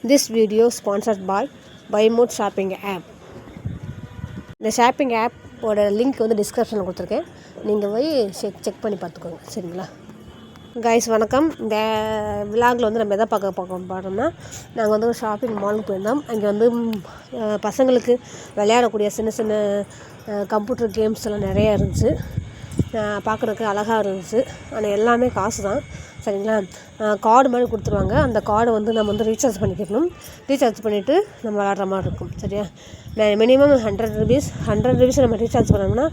This video sponsored by BuyMode shopping app. இந்த shopping ஆப்போட link வந்து டிஸ்கிரிப்ஷனில் கொடுத்துருக்கேன். நீங்கள் போய் செக் பண்ணி பார்த்துக்கோங்க. சரிங்களா கைஸ், வணக்கம். இந்த விலாகில் வந்து நம்ம எதை பார்த்தோம்னா, நாங்கள் வந்து ஒரு ஷாப்பிங் மாலுக்கு போயிருந்தோம். அங்கே வந்து பசங்களுக்கு விளையாடக்கூடிய சின்ன சின்ன கம்ப்யூட்டர் கேம்ஸ் எல்லாம் நிறையா இருந்துச்சு. பார்க்குறதுக்கு அழகாக இருந்துச்சு. ஆனால் எல்லாமே காசு தான். சரிங்களா, கார்டு மாதிரி கொடுத்துருவாங்க. அந்த கார்டை வந்து நம்ம வந்து ரீசார்ஜ் பண்ணிக்கணும். ரீசார்ஜ் பண்ணிவிட்டு நம்ம விளாட்ற மாதிரி இருக்கும். சரியா, மினிமம் 100 rupees நம்ம ரீசார்ஜ் பண்ணோம்னா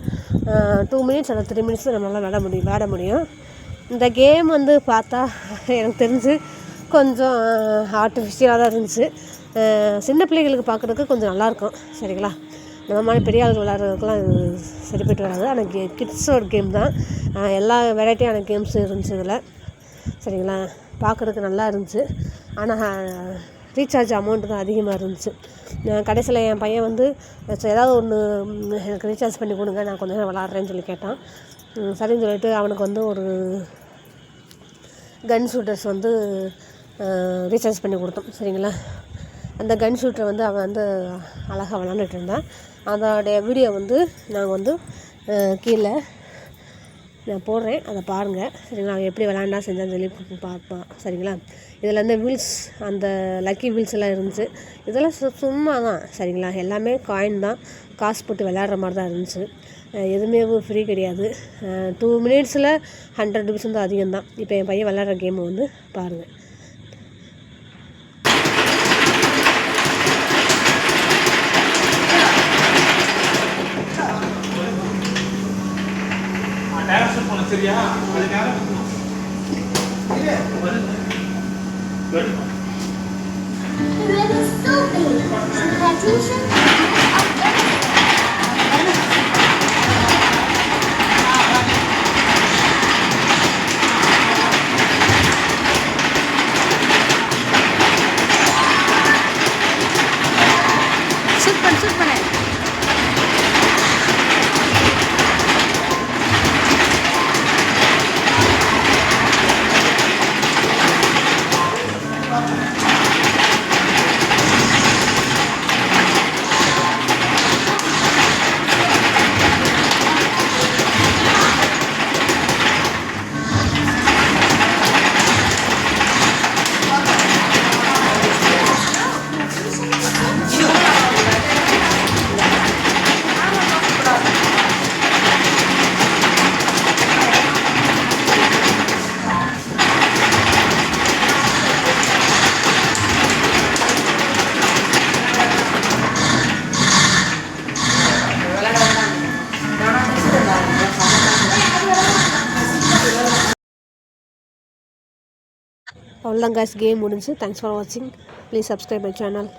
2 minutes அல்லது 3 minutes நம்மளால் விளாட முடியும். இந்த கேம் வந்து பார்த்தா எனக்கு தெரிஞ்சு கொஞ்சம் ஆர்டிஃபிஷியலாக தான் இருந்துச்சு. சின்ன பிள்ளைகளுக்கு பார்க்குறதுக்கு கொஞ்சம் நல்லாயிருக்கும். சரிங்களா, நம்ம மாதிரி பெரிய ஆளுகள் விளாட்றதுக்குலாம் இது சரிப்பட்டு வராது. ஆனால் கிட்ஸோட கேம் தான். எல்லா வெரைட்டியான கேம்ஸ் இருந்துச்சு இதில். சரிங்களா, பார்க்குறதுக்கு நல்லா இருந்துச்சு. ஆனால் ரீசார்ஜ் அமௌண்ட்டு தான் அதிகமாக இருந்துச்சு. கடைசியில் என் பையன் வந்து ஏதாவது ஒன்று எனக்கு ரீசார்ஜ் பண்ணி கொடுங்க, நான் கொஞ்சம் நேரம் விளாட்றேன்னு சொல்லி கேட்டான். சரின்னு சொல்லிட்டு அவனுக்கு வந்து ஒரு கன் ஷூட்டர்ஸ் வந்து ரீசார்ஜ் பண்ணி கொடுத்தோம். சரிங்களா, அந்த கன் ஷூட்டரை வந்து அவன் வந்து அழகாக விளாண்டுட்டு இருந்தான். அதோடைய வீடியோ வந்து நாங்கள் வந்து கீழே நான் போடுறேன், அதை பாருங்கள். சரிங்களா, அவன் எப்படி விளாண்டா செஞ்சான்னு சொல்லி பார்ப்பான். சரிங்களா, இதில் வந்து வீல்ஸ், அந்த லக்கி வீல்ஸ் எல்லாம் இருந்துச்சு. இதெல்லாம் சும்மா தான். சரிங்களா, எல்லாமே காயின் தான், காசு போட்டு விளையாடுற மாதிரி தான் இருந்துச்சு. எதுவுமே ஃப்ரீ கிடையாது. 2 minutes 100 rupees வந்து அதிகம்தான். இப்போ என் பையன் விளையாடுற கேமை வந்து பாருங்கள். சரியா, அது நேரம் அவ்வளோதான் guys, கேம் முடிஞ்சு. தேங்க்ஸ் ஃபார் வாட்சிங். Please subscribe my channel.